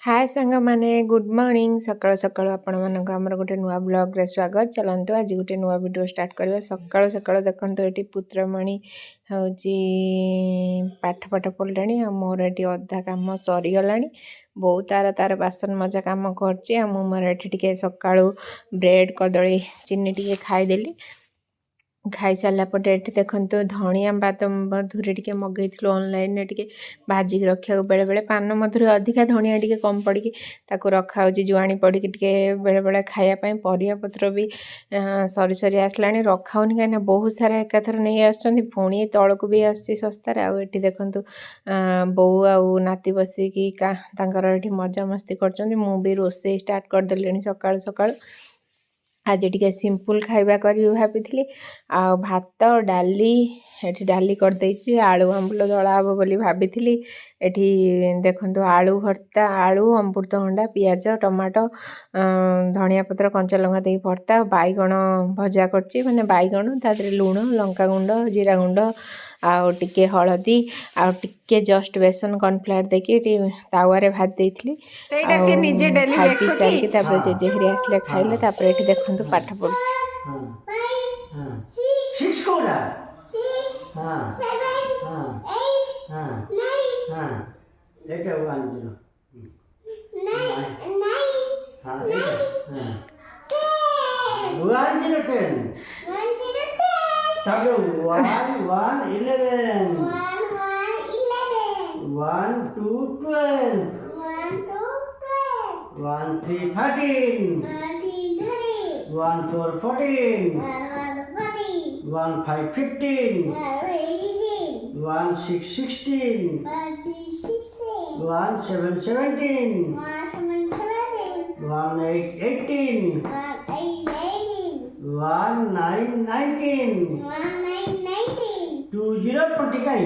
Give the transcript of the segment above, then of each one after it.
हाय सांग माने good morning सकाळ सकाळ आपण मानक आमर गोटे नुआ ब्लॉग रे स्वागत। चलंतु आज गोटे नुआ वीडियो स्टार्ट करबा। सकाळ सकाळ देखंतु एटी पुत्रमणि होची पाठ पाठ पढलाणी आ मोर एटी अधा काम सरी गलाणी। बहुत तार तार बासन मजा काम करची आ मु मोर एटी टिके सकाळू ब्रेड कदली चीनी टिके खाई देली। खाई सारा पर ये देखो धनिया बादाम मधुरी टे मगई ऑनलाइन टे भाजिक रखा बेले बेले पान मधुरी अधिका धनिया टे कम पड़ी रखा जुआणी पड़ी बेले बेले खायापी परिया पत्र भी सरी सरी आसला रखाऊनी कहीं बहुत सारा एकाथर नहीं आसुँच पुणी तौक भी आसती सस्तार आठी देखु बो आउ नाती बसिकी मजा मस्ती कर भी रोसे स्टार्ट करदे सकाळु सकाळु। आज टे सिंपल खाଇବା करी भाभी आ भात डाली एठी डाली कर देछि आलू आंबुल दला हबो बोली भाभी एठी देखंतु आलू भर्ता आलू अमृतभंडा पियाज टमाटो धनिया पत्र कंचा लंका दे भर्ता बैगण भजा करछि माने बैगण तादरे लूण लंका गुंड जीरा गुंड आउ टिके हलदी आउ टिके जस्ट बेसन कॉर्नफ्लावर देके तावा रे भात देइथली सेटा से निजे डेली देखो छी तापर जे जेहरी आसले खाइले तापर एठी देखंतु पाठ पढछि। हां 6 कोडा हां 7 8 हां 9 हां एटा 1 0 9 हां एटा हां 1 0 10 तारो 1 1 11 1 2 12 1 3 13 1 4 14 1 5 15 1 6 16 1 7 17 1 8 18 1 9 19 2 0 20 काई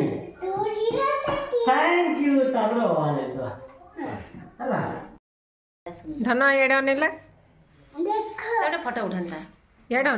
थैंक यू ताबरो वाले तो हला धन एडा नेला देखो एडा फोटो उठानता एडा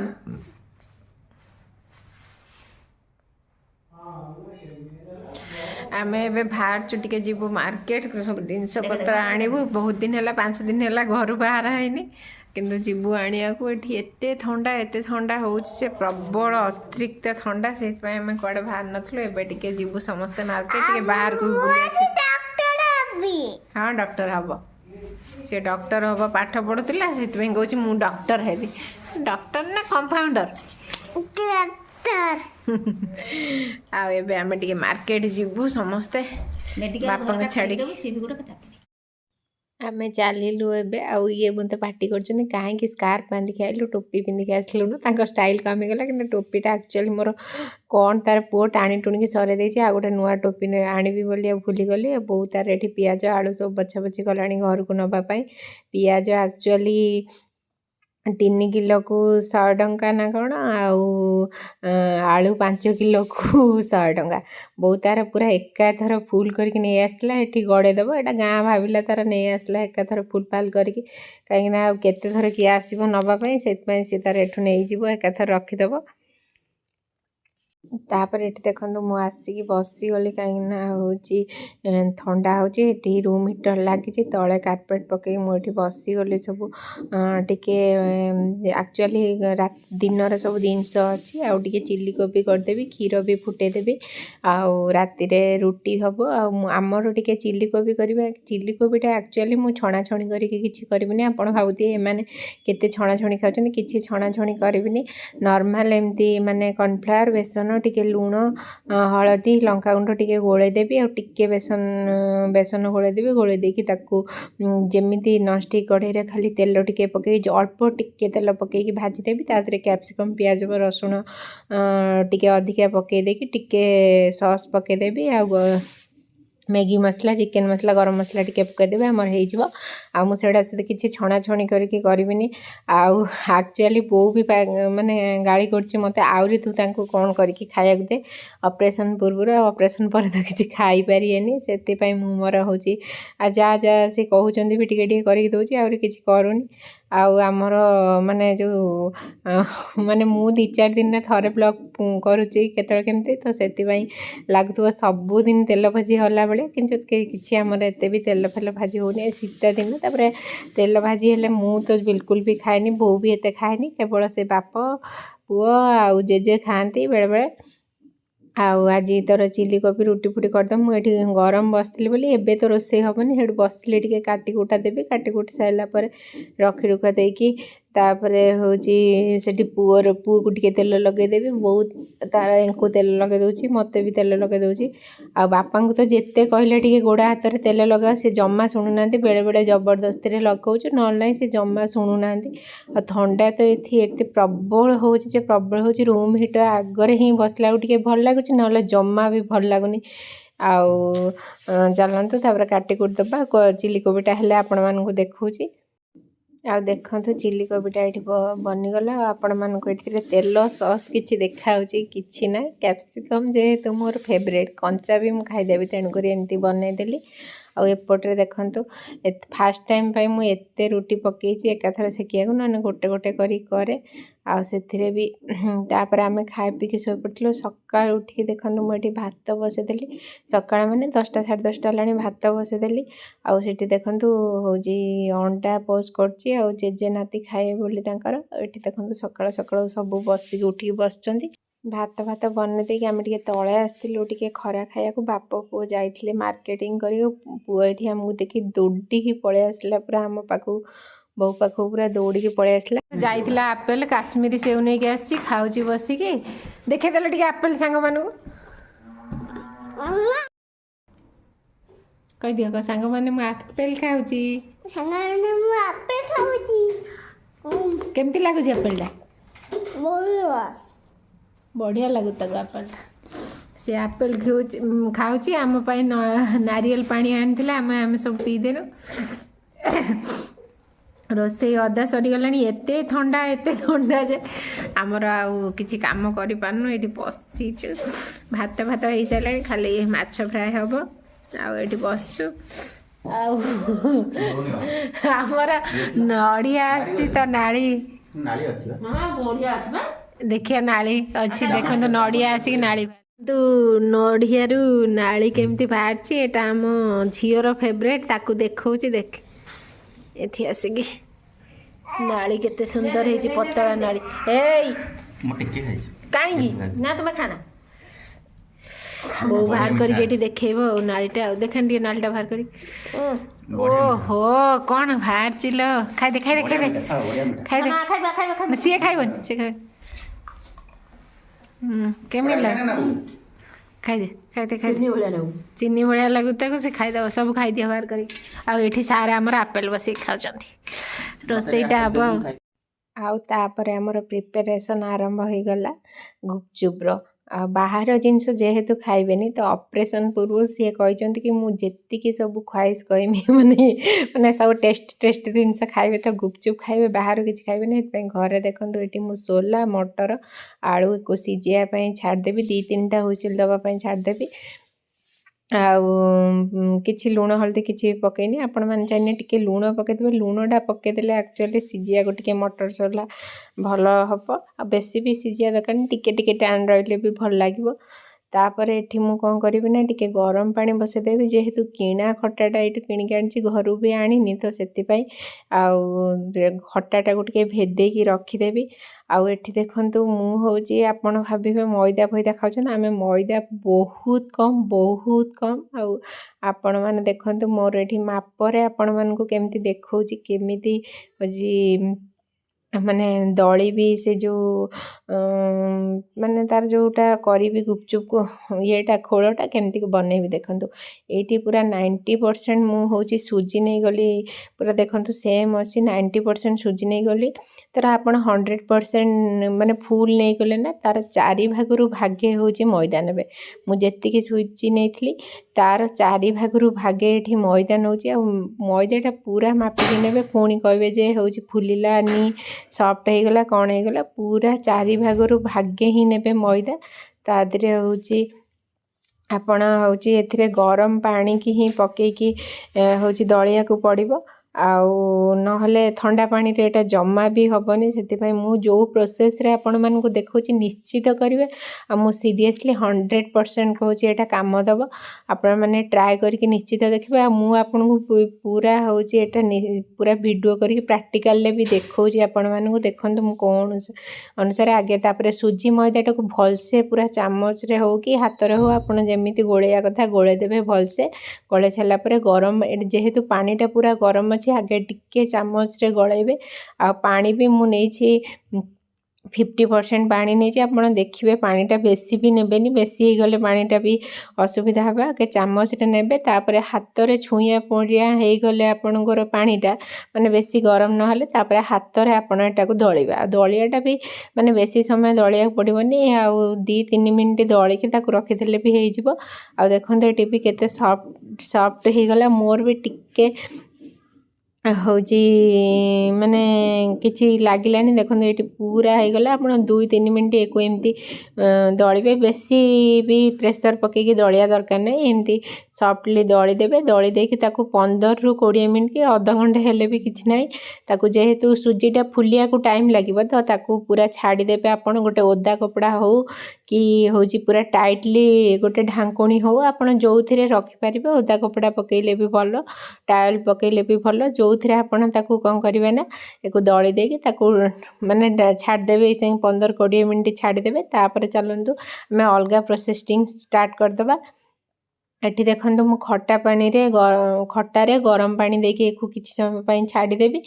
आमे एबे बाहर टिके जीवु मार्केट सब जिनस पत्र आनिबु बहुत दिन है 5 दिन है घर बाहर हैनी किंतु जीवु आनिया को एठी एते ठंडा होउछ से प्रबल अतिरिक्त ठंडा से आमे कोडे बाहर नथलो एबे टिके जीवु समस्त मार्केट टिके बाहर को बुली डॉक्टर हबी। हां डॉक्टर हबो से डॉक्टर हबो पाठ पढुतिला से कहूँ मु डॉक्टर हेबी डॉक्टर ना कंपाउंडर आ एबे आमे टिके मार्केट जीवु समस्ते बापा छाड़ी आमे चलिलु एबे आउ ये बुंते पार्टी करछन काहे कि स्कार्फ बांधी के आइलु टोपी पिंधी के आसलु न तांको स्टाइल कमी गला कि टोपीटा एक्चुअली मोर कोन तार पो टाणी टुणी के सरे देछि आ गोटे नुआ टोपी आनिबी बोली भूली गली बहुत तार एठी पियाज आलू सब बछा बछी कलाणी घर को नबा पई पियाज एक्चुअली 3 किलो को 100 टंका ना कौन आलू 5 किलो को 100 टंका बहुत तार पूरा एकाथर फुल करके नहीं आसला एठी गड़े दबो एटा गाँ भाविला तार नहीं आसला एकाथर फुल फाल करके कहीं ना केते थर किए आसीबो नबा पई सेत पई से तार एठु नहीं जीवो एकाथर रखी दबो। तापर एठी देखंतु मु आसी बसी गली कहीं ठंडा होची रूम हीटर लगी तले कार्पेट पकई मुझे बसी गली सब टिके एक्चुअली दिन सब जिनस अच्छी आउ टिके चिल्ली कोबी करदेवी क्षीर भी फुटेदेवी आउ राति रुटी हम आमर टिके चिल्ली कोबी करवा चिल्ली कोबीटा एक्चुअली मु छणा छणी करनी आपड़ भावुए एमाने केते छणा छणी खाउछन किछि छणा छणी करबिनी नॉर्मल एमती माने कॉर्नफ्लावर बेसन टिके लूण हलदी लंका गुंड टिके गोले देबी और टिके बेसन गोले देबी गोले देकी ताकू जेमिति नॉनस्टिक कढ़ई रे खाली तेल टिके पके अल्प टिके तेल पके भाजी देबी तादरे कैप्सिकम प्याज रसुण टिके अधिका पके देकी टिके सॉस पके देबी आ मैगी मसला चिकेन मसला गरम मसला टिके पकईदेवे आमर हो मुझे किसी छणा छणी करके करबिनी आउ एक्चुअली बो भी माने गाड़ी कर मत आहरी तू कौन करके खाया दे ऑपरेशन पूर्व ऑपरेशन पर तो किसी खाई पारे से मोर हूँ जा जा से कहते भी टे करके दौर आहरी किसी करूनी आउ आमर माने जो माने मु 2-4 दिन थरे ब्लॉग करुच्ची केतल केमती तो से लगुव सबुदिन तेल भाजी होला बेले किंतु किसी आमर एत भी तेल फेल भाजी होनी शीत दिन तापर तेल भाजी हेले मु तो बिल्कुल भी खाएनी बोऊ भी एत खाएनी केवल से बाप पुओ आउ जेजे खाती बेले बेले आउ आज तोर चिली कोबी रुटी फुटी करदम मुझे गरम बसती बोली एबे तो रोसे हेनी से बसली टे काटिकुटा देवी काटिकुटी सारापर रखी रुखा देकी तापरे होची सेठी पुओर पुओ को टिके तेल लगेदेवी बहुत तार एंको तेल लगे दूची मते भी तेल लगे दूची आ बापा को तो जेते कहले टिके गोड़ा हाथ रे तेल लगा से जम्मा शुणुना बेले बेले जबरदस्ती रे लगाउछु न नाही से जम्मा शुणुना आ ठंडा तो एथि एते प्रबल होची जे प्रबल होची रूम हीटर आगरे ही बसला टिके भल लागुची न जम्मा भी भल लागुनी आउ चलतु तापर काटी कुट दबा चिली कोबीटा हेले आपण मानकु देखौची आ देखु चिली कोबीटा ये बनीगला आपण मानक ये तेल सस किसी देखा कि ना कैप्सिकम जेहेतु मोर फेवरेट कंचा भी मुझे खाईदेवी तेणुक एमती बनईदेली आउपटे देखु फास्ट टाइम मुझे रुटी पकई एकाथर सेकिया ना गोटे गोटे करे आउ भी तापर आम खाए पीकी शो पड़ो सका उठिकी देखो मुझे भात बसईदेली सका मैंने 10टा 10:30 है भात बसईदेली आउे देखु हूँ अंडा पोस्ट कर जेजे नाती खाए बोली ये देखो सका सका सब बसिक उठिकी बस भात भात बन देकी आम टे तले आसलु टे खरा खाया बाप पुओ जाइए मार्केटिंग कर पुओ ये आमको देखी दौड़िकी पलि आसला पूरा आम पाखु बो पाख पूरा दौड़िकी पलि आसला जाइला आपेल काश्मीरी सेव नहीं के आसी खाऊची बसिकी देखेदेल टे आपेल सांग मानू कह दियो सांग माने मु आपेल खाऊची केमती लागुची आपेलटा बढ़िया लगुता आपेल से आपेल खाऊची आम नारियल पानी आनी आम सब पीदेनु रोसे अदा सरीगला एते ठंडा जे आमर आउ किसी कम कर पारनु ये बसीचु भात भात हो सारे खाली माछ फ्राए हम आठी बसचु आमर नड़िया तो नाली देखिए नाली अच्छी देखो तो नड़िया आसिक नाली तो नड़िया नाली केमती बाहर एटा आम झीर फेवरेट ताकू देखौची देख एठी आसिक नाली केते सुंदर है पतला नाली कहीं ना तुम खाना वो बाहर करके देखेब नालीटा देखान नालीटा बाहर कर ओहो कौन बाहर चिल खाई दे खाई दे खाई दे खाई दे सी खाइबन सी खाइ केमी खाई चीनी भाया लगुता से खाईदेव सब खाईदि बाहर कर सारे आमर आपेल बस खाऊँ रोसईटा हम आउे आमर प्रिपेरेसन आरंभ हो गला गुपचुप्र बाहर जिनस जेहेतु खाइबेनी तो ऑपरेशन पूर्व सी कहते कि मुझे सब ख्वाइश कहमी माने माने सब टेस्ट जिनस खाइबे तो गुपचुप खाइबे बाहर किसी खाइबेनी घरे देखो ये मुझे सोला मटर आलू को सीझापी छाड़देवी 2-3टा हुइसिल दवापाई छाड़देवी किसी लुण हल्दी किसी पकईनी आपण मैंने चाहिए टी लुण पकईदे लुणटा पकईदे एक्चुअली सीझा को टे मटर सोला भल हम आ बेसी भी सीझा दरकार टी टाण रही भी भल लगे तापर एठी मु कौन करी ना टी गरम पानी बसईदेवी जेहेतु किणा खटाटा ये किणिक आनी घर भी आनी तो से खटाटा को टे भेदेकी रखीदेवी आउ एठी देखंतु मु होची आपण भाबिबे मैदा फैदा खाउछन आमे मैदा बहुत कम आउ आपण माने देखंतु मोर एठी मापरे आपण मानकु केमती देखौची केमिति होजी माने दली भी से जो माने तार जोटा करी गुपचुप को येटा खोलटा केमती बने भी देखंतु एटी पूरा 90% मु होची सुजी नहीं गली पूरा देखंतु सेम अछि 90% सुजी नहीं गली तर आपण 100% माने फुल नहीं गले ना तार 4 भागरु भागे होची मैदा नेबे मु जेतिकी सुजी नैथली तार 4 भागरु भागे एठी मैदा नौची आ मैदाटा पूरा मापिकी नेबे पुणी कहबे जे होची फुलिलानी सॉफ्ट हो गला कौन हो गला पूरा 4 भागरु भागे ही नेबे मैदा तादरे होची आपण होची एथिरे गरम पानी की ही पकेकी होची दलिया को पड़िबो ଆଉ ନହେଲେ ଥଣ୍ଡା ପାଣିରେ ଏଇଟା ଜମା ବି ହେବନି। ସେଥିପାଇଁ ମୁଁ ଯେଉଁ ପ୍ରୋସେସ୍ରେ ଆପଣମାନଙ୍କୁ ଦେଖାଉଛି ନିଶ୍ଚିତ କରିବେ। ଆଉ ମୁଁ ସିରିୟସଲି 100% କହୁଛି ଏଇଟା କାମ ଦେବ। ଆପଣମାନେ ଟ୍ରାଏ କରିକି ନିଶ୍ଚିତ ଦେଖିବେ। ଆଉ ମୁଁ ଆପଣଙ୍କୁ ପୁରା ହେଉଛି ଏଇଟା ପୁରା ଭିଡ଼ିଓ କରିକି ପ୍ରାକ୍ଟିକାଲରେ ବି ଦେଖାଉଛି ଆପଣମାନଙ୍କୁ। ଦେଖନ୍ତୁ ମୁଁ କ'ଣ ଅନୁସାରେ ଆଗେ ତାପରେ ସୁଜି ମଇଦାଟାକୁ ଭଲସେ ପୁରା ଚାମଚରେ ହେଉ କି ହାତରେ ହେଉ ଆପଣ ଯେମିତି ଗୋଳେଇବା କଥା ଗୋଳେଇ ଦେବେ ଭଲସେ। ଗୋଳେଇ ସାରିଲା ପରେ ଗରମ ଯେହେତୁ ପାଣିଟା ପୁରା ଗରମ ଅଛି ଆଗେ ଟିକେ ଚାମଚରେ ଗଳେଇବେ। ଆଉ ପାଣି ବି ମୁଁ ନେଇଛି 50% ପାଣି ନେଇଛି। ଆପଣ ଦେଖିବେ ପାଣିଟା ବେଶୀ ବି ନେବେନି, ବେଶୀ ହେଇଗଲେ ପାଣିଟା ବି ଅସୁବିଧା ହେବ। ଆଗେ ଚାମଚରେ ନେବେ, ତାପରେ ହାତରେ ଛୁଇଁଆ ପଡ଼ିଆ ହେଇଗଲେ ଆପଣଙ୍କର ପାଣିଟା ମାନେ ବେଶୀ ଗରମ ନହେଲେ ତାପରେ ହାତରେ ଆପଣ ଏଟାକୁ ଦଳିବେ। ଆଉ ଦଳିଆଟା ବି ମାନେ ବେଶୀ ସମୟ ଦଳିବାକୁ ପଡ଼ିବନି, ଆଉ 2-3 ମିନିଟ୍ ଦଳିକି ତାକୁ ରଖିଦେଲେ ବି ହେଇଯିବ। ଆଉ ଦେଖନ୍ତୁ ଏଠି ବି କେତେ ସଫ୍ଟ ହେଇଗଲା। ମୋର ବି ଟିକେ ହେଉଛି ମାନେ କିଛି ଲାଗିଲାନି। ଦେଖନ୍ତୁ ଏଇଠି ପୁରା ହେଇଗଲା। ଆପଣ 2-3 ମିନିଟ୍ ଏକୁ ଏମିତି ଦଳିବେ, ବେଶୀ ବି ପ୍ରେସର ପକେଇକି ଦଳିବା ଦରକାର ନାହିଁ। ଏମିତି ସଫ୍ଟଲି ଦଳିଦେବେ। ଦଳି ଦେଇକି ତାକୁ 15ରୁ 20 ମିନିଟ୍ କି ଅଧଘଣ୍ଟେ ହେଲେ ବି କିଛି ନାହିଁ। ତାକୁ ଯେହେତୁ ସୁଜିଟା ଫୁଲିବାକୁ ଟାଇମ୍ ଲାଗିବ ତ ତାକୁ ପୁରା ଛାଡ଼ିଦେବେ। ଆପଣ ଗୋଟେ ଓଦା କପଡ଼ା ହେଉ କି ହେଉଛି ପୁରା ଟାଇଟଲି ଗୋଟେ ଢାଙ୍କୁଣୀ ହେଉ ଆପଣ ଯେଉଁଥିରେ ରଖିପାରିବେ। ଓଦା କପଡ଼ା ପକେଇଲେ ବି ଭଲ, ଟାୱେଲ୍ ପକେଇଲେ ବି ଭଲ, ଯେଉଁଥିରେ ଆପଣ ତାକୁ କ'ଣ କରିବେ ନା ଏକୁ ଦଳି ଦେଇକି ତାକୁ ମାନେ ଛାଡ଼ିଦେବେ। ଏଇ ସାଙ୍ଗେ 15-20 ମିନିଟ୍ ଛାଡ଼ିଦେବେ। ତାପରେ ଚାଲନ୍ତୁ ଆମେ ଅଲଗା ପ୍ରୋସେସିଂ ଷ୍ଟାର୍ଟ କରିଦେବା। ଏଠି ଦେଖନ୍ତୁ ମୁଁ ଖଟାରେ ଗରମ ପାଣି ଦେଇକି ଏକୁ କିଛି ସମୟ ପାଇଁ ଛାଡ଼ିଦେବି।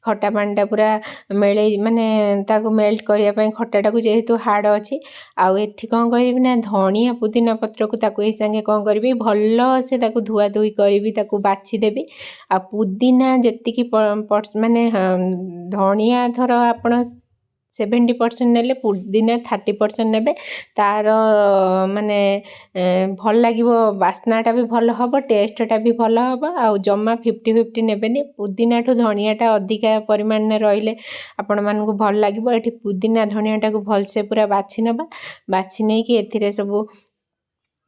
ଖଟା ପାଣିଟା ପୁରା ମାନେ ତାକୁ ମେଲ୍ଟ କରିବା ପାଇଁ, ଖଟାଟାକୁ ଯେହେତୁ ହାର୍ଡ଼ ଅଛି। ଆଉ ଏଠି କ'ଣ କରିବି ନା ଧଣିଆ ପୁଦିନା ପତ୍ରକୁ ତାକୁ ଏଇ ସାଙ୍ଗେ କ'ଣ କରିବି ଭଲସେ ତାକୁ ଧୁଆଧୁଇ କରିବି, ତାକୁ ବାଛିଦେବି। ଆଉ ପୁଦିନା ଯେତିକି ମାନେ ଧଣିଆ ଧର ଆପଣ 70% ନେଲେ ପୁଦିନା 30% ନେବେ। ତାର ମାନେ ଭଲ ଲାଗିବ, ବାସ୍ନାଟା ବି ଭଲ ହେବ, ଟେଷ୍ଟଟା ବି ଭଲ ହେବ। ଆଉ ଜମା 50-50 ନେବେନି। ପୁଦିନାଠୁ ଧଣିଆଟା ଅଧିକା ପରିମାଣରେ ରହିଲେ ଆପଣମାନଙ୍କୁ ଭଲ ଲାଗିବ। ଏଠି ପୁଦିନା ଧଣିଆଟାକୁ ଭଲସେ ପୁରା ବାଛି ନେବା। ବାଛି ନେଇକି ଏଥିରେ ସବୁ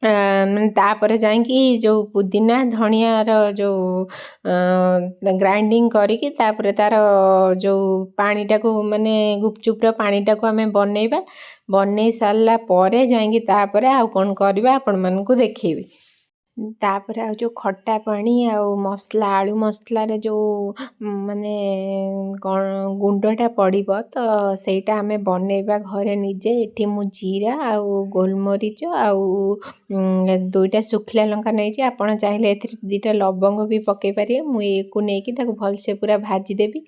ମାନେ ତାପରେ ଯାଇକି ଯେଉଁ ପୁଦିନା ଧଣିଆର ଯେଉଁ ଗ୍ରାଇଣ୍ଡିଙ୍ଗ କରିକି ତାପରେ ତାର ଯେଉଁ ପାଣିଟାକୁ ମାନେ ଗୁପଚୁପ୍ର ପାଣିଟାକୁ ଆମେ ବନେଇ ସାରିଲା ପରେ ଯାଇକି ତାପରେ ଆଉ କ'ଣ କରିବା ଆପଣମାନଙ୍କୁ ଦେଖେଇବି। ତାପରେ ଆଉ ଯେଉଁ ଖଟା ପାଣି ଆଉ ମସଲା, ଆଳୁ ମସଲାରେ ଯେଉଁ ମାନେ ଗୁଣ୍ଡଟା ପଡ଼ିବ ତ ସେଇଟା ଆମେ ବନେଇବା ଘରେ ନିଜେ। ଏଠି ମୁଁ ଜିରା ଆଉ ଗୋଲମରିଚ ଆଉ 2ଟା ଶୁଖିଲା ଲଙ୍କା ନେଇଛି। ଆପଣ ଚାହିଁଲେ ଏଥିରେ 2ଟା ଲବଙ୍ଗ ବି ପକେଇ ପାରିବେ। ମୁଁ ଏକୁ ନେଇକି ତାକୁ ଭଲସେ ପୁରା ଭାଜିଦେବି।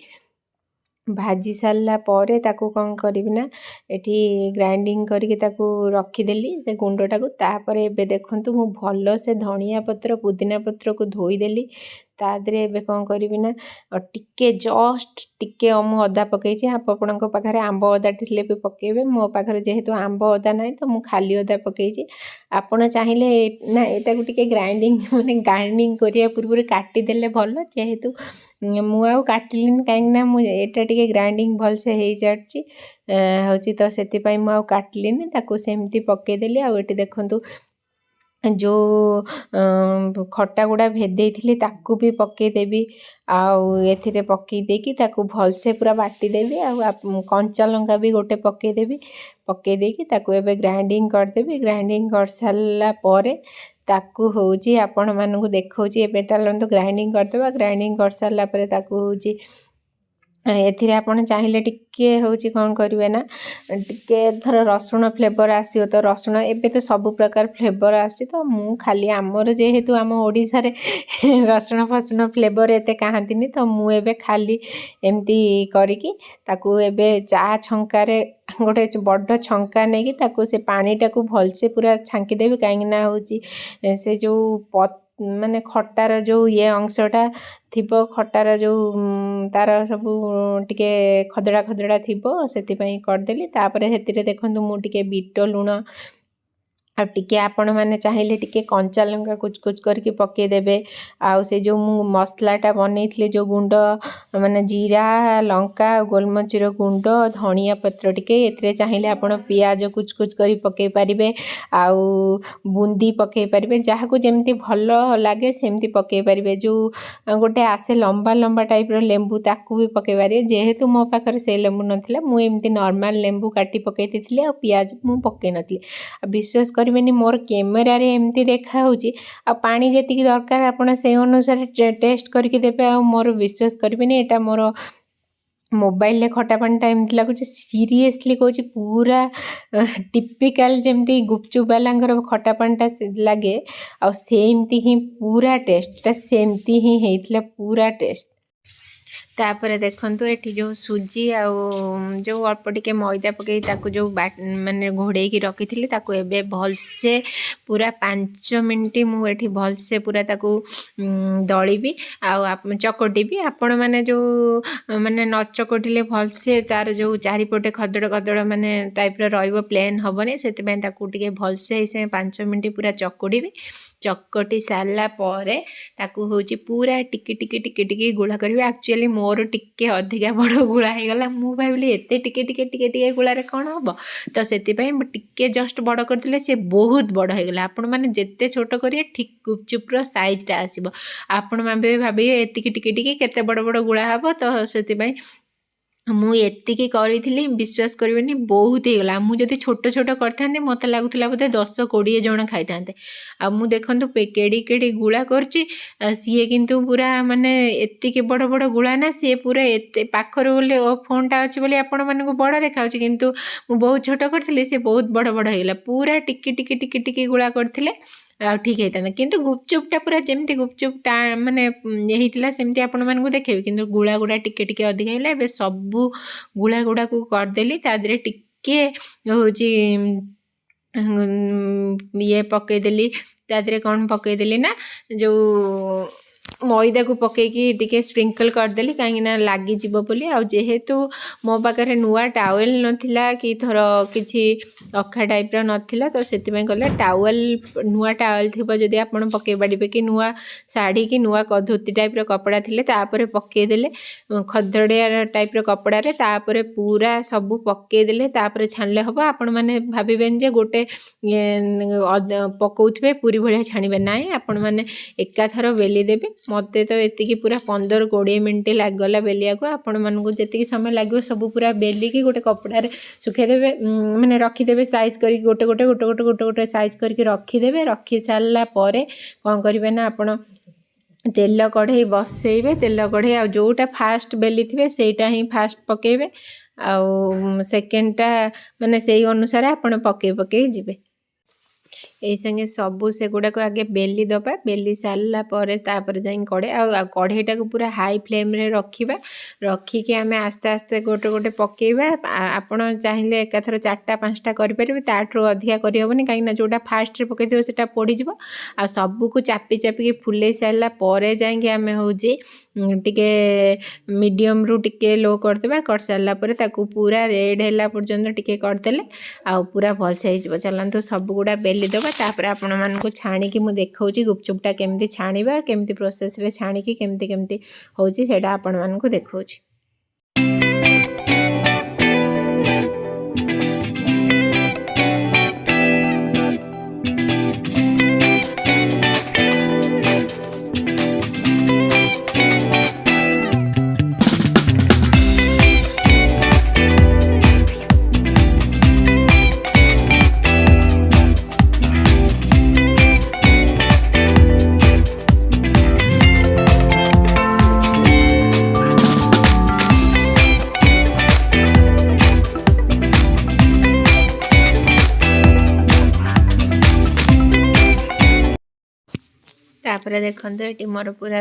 ଭାଜି ସାରିଲା ପରେ ତାକୁ କ'ଣ କରିବି ନା ଏଠି ଗ୍ରାଇଣ୍ଡିଙ୍ଗ କରିକି ତାକୁ ରଖିଦେଲି ସେ ଗୁଣ୍ଡଟାକୁ। ତାପରେ ଏବେ ଦେଖନ୍ତୁ ମୁଁ ଭଲସେ ଧଣିଆ ପତ୍ର ପୁଦିନା ପତ୍ରକୁ ଧୋଇଦେଲି। ତା ଦେହରେ ଏବେ କ'ଣ କରିବି ନା ଟିକେ ଜଷ୍ଟ ଟିକେ ମୁଁ ଅଦା ପକେଇଛି। ଆପଣଙ୍କ ପାଖରେ ଆମ୍ବ ଅଦା ଥିଲେ ବି ପକେଇବେ। ମୋ ପାଖରେ ଯେହେତୁ ଆମ୍ବ ଅଦା ନାହିଁ ତ ମୁଁ ଖାଲି ଅଦା ପକେଇଛି। ଆପଣ ଚାହିଁଲେ ନା ଏଟାକୁ ଟିକେ ଗ୍ରାଇଣ୍ଡିଙ୍ଗ କରିବା ପୂର୍ବରୁ କାଟିଦେଲେ ଭଲ। ଯେହେତୁ ମୁଁ ଆଉ କାଟିଲିନି କାହିଁକିନା ମୁଁ ଏଇଟା ଟିକେ ଗ୍ରାଇଣ୍ଡିଙ୍ଗ ଭଲସେ ହେଇସାରିଛି ହେଉଛି ତ ସେଥିପାଇଁ ମୁଁ ଆଉ କାଟିଲିନି, ତାକୁ ସେମିତି ପକେଇଦେଲି। ଆଉ ଏଠି ଦେଖନ୍ତୁ ଯେଉଁ ଖଟା ଗୁଡ଼ା ଭେଦେଇଥିଲି ତାକୁ ବି ପକେଇଦେବି। ଆଉ ଏଥିରେ ପକେଇ ଦେଇକି ତାକୁ ଭଲସେ ପୁରା ବାଟିଦେବି। ଆଉ କଞ୍ଚା ଲଙ୍କା ବି ଗୋଟେ ପକେଇଦେବି। ପକେଇ ଦେଇକି ତାକୁ ଏବେ ଗ୍ରାଇଣ୍ଡିଙ୍ଗ କରିଦେବି। ଗ୍ରାଇଣ୍ଡିଙ୍ଗ କରିସାରିଲା ପରେ ତାକୁ ହେଉଛି ଆପଣମାନଙ୍କୁ ଦେଖାଉଛି। ଏବେ ଚାଲନ୍ତୁ ଗ୍ରାଇଣ୍ଡିଙ୍ଗ କରିଦେବା। ଗ୍ରାଇଣ୍ଡିଙ୍ଗ କରିସାରିଲା ପରେ ତାକୁ ହେଉଛି ଏଥିରେ ଆପଣ ଚାହିଁଲେ ଟିକେ ହେଉଛି କ'ଣ କରିବେ ନା ଟିକେ ଧର ରସୁଣ ଫ୍ଲେଭର ଆସିବ ତ ରସୁଣ, ଏବେ ତ ସବୁ ପ୍ରକାର ଫ୍ଲେଭର ଆସୁଛି ତ ମୁଁ ଖାଲି ଆମର ଯେହେତୁ ଆମ ଓଡ଼ିଶାରେ ରସୁଣ ଫ୍ଲେଭର ଏତେ ଖାଆନ୍ତିନି ତ ମୁଁ ଏବେ ଖାଲି ଏମିତି କରିକି ତାକୁ ଏବେ ଚା ଛଙ୍କାରେ ଗୋଟେ ବଡ଼ ଛଙ୍କା ନେଇକି ତାକୁ ସେ ପାଣିଟାକୁ ଭଲସେ ପୁରା ଛାଙ୍କିଦେବି। କାହିଁକିନା ହେଉଛି ସେ ଯେଉଁ ମାନେ ଖଟାର ଯେଉଁ ଅଂଶଟା ଥିବ, ଖଟାର ଯେଉଁ ତାର ସବୁ ଟିକେ ଖଦଡ଼ା ଥିବ, ସେଥିପାଇଁ କରିଦେଲି। ତାପରେ ସେଥିରେ ଦେଖନ୍ତୁ ମୁଁ ଟିକେ ବିଟ ଲୁଣ आ टिके आपण मैंने चाहिए टिके कंचा लंका कुच कुच करके पकईदेवे। आउ से जो मसलाटा बनई जो गुंड माने जीरा लंका गोलमरीचर गुंड धनिया पत्र टिके ए चाहिए आपण पियाज कुच कुच कर पकई पारे। आउ बुंदी पकई पारे जहाँ को जमी भल लगे सेमती पकई पारे। जो गोटे आसे लंबा लंबा टाइप लेंबू ताकू भी पकई पारे। जेहेतु मो पाखे से लेंबू नाला मुझे नॉर्मल लेंबू काटी पकई थी। आ पियाज मु पकई नी। विश्वास करेनि मोर कैमेरा रे एमती देखा आ पानी जी दरकार आपड़ से अनुसार टेस्ट करके देवे। आ मोर विश्वास करेनि एटा मोर मोबाइल खटा पानीटा एमती लगुच सीरीयसली कहूँ पूरा टिपिकल जमती गुपचुप वाला खटा पानीटा लगे आमती ही पूरा टेस्ट सेमती ही होता पूरा टेस्ट। तापर देखंतु एठी जो सुजी आ जो अल्प टिके मैदा पकई ताकू जो माने घोड़े की रखी थी ताकू एबे भलसे पूरा 5 मिनट मु एठी भलसे पूरा ताकू दळीबी आ चकटिबी। आपण माने जो माने न चकटिले भलसे तार जो चारिपटे खदड़ खदड़ माने टाइप रहिबो प्लेन हबनी से ताकू टिके भलसे से 5 मिनट पूरा चकटिबी। चकटी सारा पर ताकू होची पूरा टिके टिके टिके टिके गुला करिवे। एक्चुअली मोर टिके अधिका बड़ गुला हो गला मु भाविली एते टिके टिके टिके टिके गुलार कौन हम तो से टिके जस्ट बड़ करते से बहुत बड़ हो गला। आपण मैंने जिते छोट करेंगे ठीक गुपचुप्र सैजटा आसो। आपण मैंने भावे एति टिके टिके केते बड़ बड़ गुला हम तो से मुझे करी विश्वास करेनि बहुत ही गला। मुझे छोट छोट करते मत लगुला बोधे 10-20 जन खाई था। आ मु देखु केड़ी केड़ी गुला करची सी किंतु पूरा माने एति बड़ बड़ गुला ना सी पूरा एत पाखर बोले फोनटा अच्छे बोले आपण मानक बड़ देखा किंतु मु बहुत छोट करी सी बहुत बड़ बड़ होगा पूरा टिके टिके टिके टिके गुला करते ठीक होता। किंतु गुपचुपटा पूरा जमती गुपचुपटा माने होता सेमती आपण मानक देखेबी किंतु गुला गुड़ा टिके टिके अधिक है। ए सबू गुला गुड़ा को करदेली तादरे टिके होची ये पकईदेली तादरे कौन पकईदेली ना जो मैदा को पकईकी टिके स्प्रिंकल करदेली कहीं लगी जीव बोली। आ जेहेतु मो पाखे नुआ टावेल नथिला कि थर किछि अखा टाइप नाला तो से कले टावेल नुआ टावेल थी जदि आप पकई पारे कि नुआ शाढ़ी कि नुआ धोती टाइप कपड़ा थिले तापर पकईदेले खदड़िया टाइप कपड़ा रे तापर पूरा सबू पकईदेले तापर छाणले हम। आपण मैंने भावेन जे गोटे पकाउे पूरी भाया छाणवे ना आपण मैंने एकाथर बेली देवे। मत तो ये पूरा 15-20 मिनट लगला बेलिया को। आपण मानक जी समय लगे सब पूरा बेलिकी गोटे कपड़े सुखेदेवे मैंने रखीदे साइज कर गोटे गोटे गोटे गोटे गोटे गोटे साइज करके रखीदे। रखी सारा पर कौन करेंगे ना आपण तेल कढ़ई बसइबे। तेल कढ़ई आ जोटा फास्ट बेली थे सेटा ही फास्ट पकेबे आ सेकेंडटा माने से अनुसार आपण पकई पकई जीवे। यही संगे सबू से गुड़ाक आगे बेली दबा बेली सारा पर तापर जाई कड़े आ कढ़ईटा को पूरा हाई फ्लेम रे रखिबा। रखिकी आमे आस्ते आस्ते गोटे गोटे पकेबा। आपण चाहिए एकाथर 4-5टा करें ताठू अधिका करहबनी कहीं जोटा फास्ट रे पकई सेटा पड़ी जीवो। आ सबू को चापी चापी फुले सारा पर जाएंगे आम हूँ टिके मीडियम रु टिके लो करदेबा। कर सारा पर ताकू पूरा रेड है पर्यंत टिके करदेले आ पूरा भल से हो। चलतु सब गुड़ा बेली दबा तापर आपण मानक छाणिकी मु देखौची गुपचुपटा केमती छाणीबा केमती प्रोसेस रे छाणिकी केमती केमती होची सेटा आपण मानक देखौची। तापर देखते ये मोर पूरा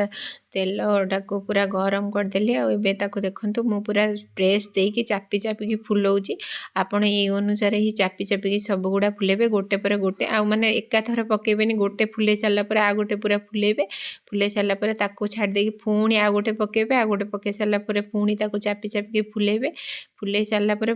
ତେଲଟାକୁ ପୁରା ଗରମ କରିଦେଲି ଆଉ ଏବେ ତାକୁ ଦେଖନ୍ତୁ ମୁଁ ପୁରା ପ୍ରେସ୍ ଦେଇକି ଚାପି ଚାପିକି ଫୁଲଉଛି। ଆପଣ ଏଇ ଅନୁସାରେ ହିଁ ଚାପି ଚାପିକି ସବୁଗୁଡ଼ା ଫୁଲେଇବେ ଗୋଟେ ପରେ ଗୋଟେ, ଆଉ ମାନେ ଏକାଥର ପକେଇବେନି। ଗୋଟେ ଫୁଲେଇ ସାରିଲା ପରେ ଆଉ ଗୋଟେ ପୁରା ଫୁଲେଇବେ। ଫୁଲେଇ ସାରିଲା ପରେ ତାକୁ ଛାଡ଼ି ଦେଇକି ପୁଣି ଆଉ ଗୋଟେ ପକେଇବେ। ଆଉ ଗୋଟେ ପକେଇ ସାରିଲା ପରେ ପୁଣି ତାକୁ ଚାପି ଚାପିକି ଫୁଲେଇବେ। ଫୁଲେଇ ସାରିଲା ପରେ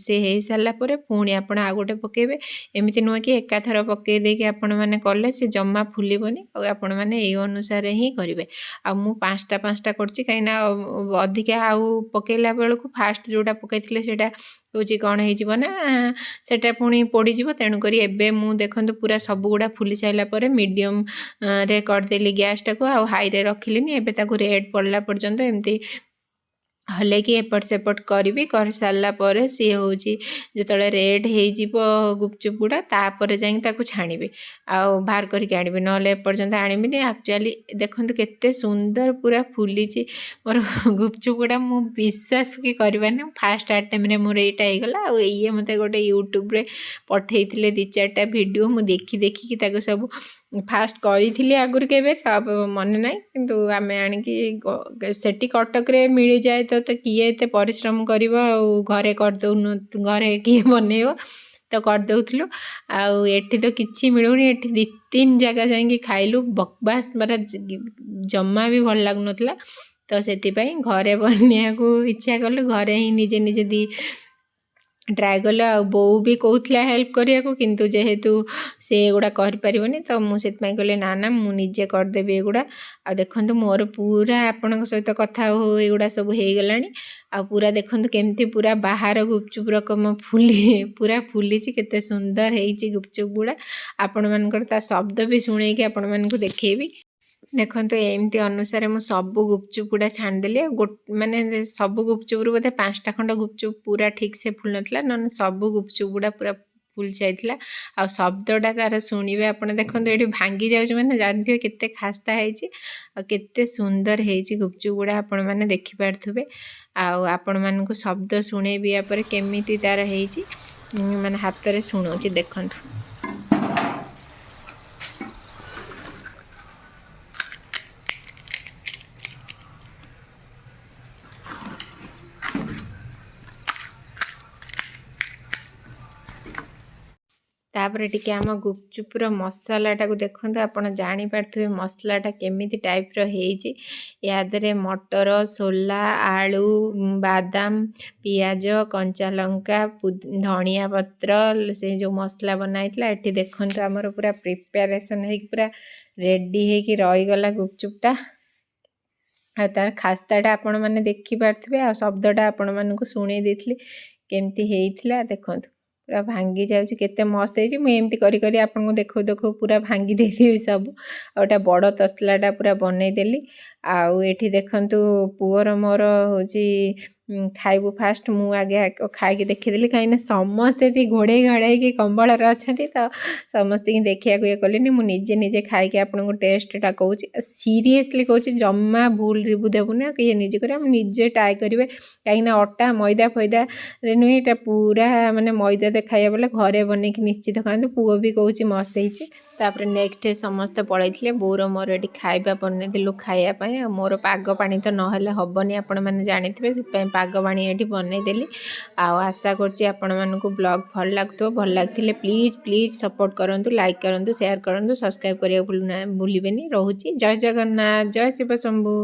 ସେ ହେଇସାରିଲା ପରେ ପୁଣି ଆପଣ ଆଉ ଗୋଟେ ପକେଇବେ। ଏମିତି ନୁହେଁ କି ଏକାଥର ପକେଇ ଦେଇକି ଆପଣମାନେ କଲେ ସେ ଜମା ଫୁଲିବନି। ଆଉ ଆପଣମାନେ ଏଇ ଅନୁସାରେ ହିଁ କରିବେ। ଆଉ ମୁଁ 5ଟା 5ଟା କରୁଛି କାହିଁକିନା ଅଧିକା ଆଉ ପକେଇଲା ବେଳକୁ ଫାଷ୍ଟ ଯେଉଁଟା ପକେଇଥିଲେ ସେଇଟା ହେଉଛି କ'ଣ ହେଇଯିବ ନା ସେଇଟା ପୁଣି ପୋଡ଼ିଯିବ। ତେଣୁକରି ଏବେ ମୁଁ ଦେଖନ୍ତୁ ପୁରା ସବୁଗୁଡ଼ା ଫୁଲି ସାରିଲା ପରେ ମିଡ଼ିୟମ୍ରେ କରିଦେଲି ଗ୍ୟାସ୍ଟାକୁ, ଆଉ ହାଇରେ ରଖିଲିନି। ଏବେ ତାକୁ ରେଡ୍ ପଡ଼ିଲା ପର୍ଯ୍ୟନ୍ତ ଏମିତି ହଲେଇକି ଏପଟ ସେପଟ କରିବି। କରିସାରିଲା ପରେ ସିଏ ହେଉଛି ଯେତେବେଳେ ରେଡ୍ ହେଇଯିବ ଗୁପଚୁପ୍ ଗୁଡ଼ା ତାପରେ ଯାଇକି ତାକୁ ଛାଣିବି ଆଉ ବାହାର କରିକି ଆଣିବି, ନହେଲେ ଏପର୍ଯ୍ୟନ୍ତ ଆଣିବିନି। ଆକ୍ଚୁଆଲି ଦେଖନ୍ତୁ କେତେ ସୁନ୍ଦର ପୁରା ଫୁଲିଛି ମୋର ଗୁପଚୁପ୍ ଗୁଡ଼ା। ମୁଁ ବିଶ୍ୱାସ ବି କରିପାରୁନି ଫାଷ୍ଟ ଆଟେମ୍ପ୍ଟରେ ମୋର ଏଇଟା ହେଇଗଲା। ଆଉ ଇଏ ମୋତେ ଗୋଟେ ୟୁଟ୍ୟୁବରେ ପଠେଇଥିଲେ 2-4ଟା ଭିଡ଼ିଓ, ମୁଁ ଦେଖିକି ତାକୁ ସବୁ ଫାଷ୍ଟ କରିଥିଲି ଆଗରୁ କେବେ ମନେ ନାହିଁ, କିନ୍ତୁ ଆମେ ଆଣିକି ସେଠି କଟକରେ ମିଳିଯାଏ ତ କିଏ ଏତେ ପରିଶ୍ରମ କରିବ, ଆଉ ଘରେ କରିଦେଉନ, ଘରେ କିଏ ବନେଇବ, ତ କରିଦେଉଥିଲୁ। ଆଉ ଏଠି ତ କିଛି ମିଳୁନି। ଏଠି 2-3 ଜାଗା ଯାଇକି ଖାଇଲୁ, ବକବାସ୍ ମାନେ ଜମା ବି ଭଲ ଲାଗୁନଥିଲା। ତ ସେଥିପାଇଁ ଘରେ ବନେଇବାକୁ ଇଚ୍ଛା କଲୁ, ଘରେ ହିଁ ନିଜେ ଟ୍ରାଏ କଲେ। ଆଉ ବୋଉ ବି କହୁଥିଲା ହେଲ୍ପ କରିବାକୁ, କିନ୍ତୁ ଯେହେତୁ ସେ ଏଗୁଡ଼ା କରିପାରିବନି ତ ମୁଁ ସେଥିପାଇଁ କହିଲି ନା ମୁଁ ନିଜେ କରିଦେବି ଏଗୁଡ଼ା। ଆଉ ଦେଖନ୍ତୁ ମୋର ପୁରା ଆପଣଙ୍କ ସହିତ କଥା ହଉ ଏଗୁଡ଼ା ସବୁ ହେଇଗଲାଣି। ଆଉ ପୁରା ଦେଖନ୍ତୁ କେମିତି ପୁରା ବାହାର ଗୁପଚୁପ୍ ରକମ ପୁରା ଫୁଲିଛି, କେତେ ସୁନ୍ଦର ହେଇଛି ଗୁପଚୁପ୍ ଗୁଡ଼ା। ଆପଣମାନଙ୍କର ତା ଶବ୍ଦ ବି ଶୁଣେଇକି ଆପଣମାନଙ୍କୁ ଦେଖେଇବି। ଦେଖନ୍ତୁ ଏମିତି ଅନୁସାରେ ମୁଁ ସବୁ ଗୁପଚୁପ୍ ଗୁଡ଼ା ଛାଣିଦେଲି। ମାନେ ସବୁ ଗୁପଚୁପ୍ରୁ ବୋଧେ 5ଟା ଖଣ୍ଡ ଗୁପଚୁପ୍ ପୁରା ଠିକ୍ ସେ ଫୁଲ ନଥିଲା, ନହେଲେ ସବୁ ଗୁପଚୁପ୍ ଗୁଡ଼ା ପୁରା ଫୁଲ ଯାଇଥିଲା। ଆଉ ଶବ୍ଦଟା ତାର ଶୁଣିବେ ଆପଣ। ଦେଖନ୍ତୁ ଏଠି ଭାଙ୍ଗି ଯାଉଛି ମାନେ ଜାଣିଥିବେ କେତେ ଖାସ୍ତା ହେଇଛି ଆଉ କେତେ ସୁନ୍ଦର ହେଇଛି ଗୁପଚୁପ୍ ଗୁଡ଼ା, ଆପଣମାନେ ଦେଖିପାରୁଥିବେ। ଆଉ ଆପଣମାନଙ୍କୁ ଶବ୍ଦ ଶୁଣେଇବି ୟା ପରେ କେମିତି ତାର ହେଇଛି, ମାନେ ହାତରେ ଶୁଣଉଛି ଦେଖନ୍ତୁ। ତାପରେ ଟିକେ ଆମ ଗୁପଚୁପ୍ର ମସଲାଟାକୁ ଦେଖନ୍ତୁ, ଆପଣ ଜାଣିପାରୁଥିବେ ମସଲାଟା କେମିତି ଟାଇପ୍ର ହେଇଛି। ୟା ଦେହରେ ମଟର, ସୋଲା, ଆଳୁ, ବାଦାମ, ପିଆଜ, କଞ୍ଚା ଲଙ୍କା, ଧଣିଆ ପତ୍ର, ସେ ଯେଉଁ ମସଲା ବନା ହେଇଥିଲା। ଏଠି ଦେଖନ୍ତୁ ଆମର ପୁରା ପ୍ରିପାରେସନ୍ ହେଇକି ପୁରା ରେଡ଼ି ହେଇକି ରହିଗଲା ଗୁପଚୁପ୍ଟା। ଆଉ ତାର ଖାସ୍ତାଟା ଆପଣମାନେ ଦେଖିପାରୁଥିବେ, ଆଉ ଶବ୍ଦଟା ଆପଣମାନଙ୍କୁ ଶୁଣେଇ ଦେଇଥିଲି କେମିତି ହେଇଥିଲା। ଦେଖନ୍ତୁ ପୁରା ଭାଙ୍ଗି ଯାଉଛି, କେତେ ମସ୍ତ ହେଇଛି। ମୁଁ ଏମିତି କରି ଆପଣଙ୍କୁ ଦେଖଉ ପୁରା ଭାଙ୍ଗି ଦେଇଥିବି ସବୁ। ଆଉ ଏଇଟା ବଡ଼ ତସଲାଟା ପୁରା ବନେଇଦେଲି। ଆଉ ଏଠି ଦେଖନ୍ତୁ ପୁଅର ମୋର ହେଉଛି ଖାଇବୁ ଫାଷ୍ଟ। ମୁଁ ଆଗେ ଖାଇକି ଦେଖିଦେଲି, କାହିଁକିନା ସମସ୍ତେ ଏଠି ଘୋଡ଼େଇ ଘାଡ଼େଇକି କମ୍ବଳରେ ଅଛନ୍ତି ତ ସମସ୍ତଙ୍କୁ ଦେଖିବାକୁ ଇଏ କଲିନି। ମୁଁ ନିଜେ ଖାଇକି ଆପଣଙ୍କୁ ଟେଷ୍ଟଟା କହୁଛି, ସିରିୟସଲି କହୁଛି, ଜମା ଭୁଲ ରିଭ୍ୟୁ ଦେବୁନି। ଆଉ କିଏ ନିଜେ କରିବେ, ଆମେ ନିଜେ ଟ୍ରାଏ କରିବେ, କାହିଁକିନା ଅଟା ମଇଦା ଫଇଦାରେ ନୁହେଁ, ଏଇଟା ପୁରା ମାନେ ମଇଦାରେ ଖାଇବା ବୋଲେ ଘରେ ବନେଇକି ନିଶ୍ଚିତ ଖାଆନ୍ତୁ। ପୁଅ ବି କହୁଛି ମସ୍ତ ହେଇଛି। ତାପରେ ନେକ୍ସଟ ସମସ୍ତେ ପଳେଇଥିଲେ, ବୋଉର ମୋର ଏଠି ଖାଇବା ବନେଇଦେଲୁ ଖାଇବା ପାଇଁ। ଆଉ ମୋର ପାଗ ପାଣି ତ ନହେଲେ ହେବନି, ଆପଣମାନେ ଜାଣିଥିବେ, ସେଥିପାଇଁ ପାଗ ପାଣି ଏଠି ବନେଇଦେଲି। ଆଉ ଆଶା କରୁଛି ଆପଣମାନଙ୍କୁ ବ୍ଲଗ୍ ଭଲ ଲାଗୁଥିବ। ଭଲ ଲାଗିଥିଲେ ପ୍ଲିଜ୍ ସପୋର୍ଟ କରନ୍ତୁ, ଲାଇକ୍ କରନ୍ତୁ, ସେୟାର କରନ୍ତୁ, ସବସ୍କ୍ରାଇବ୍ କରିବାକୁ ଭୁଲିବେନି। ରହୁଛି, ଜୟ ଜଗନ୍ନାଥ, ଜୟ ଶିବ ଶମ୍ଭୁ।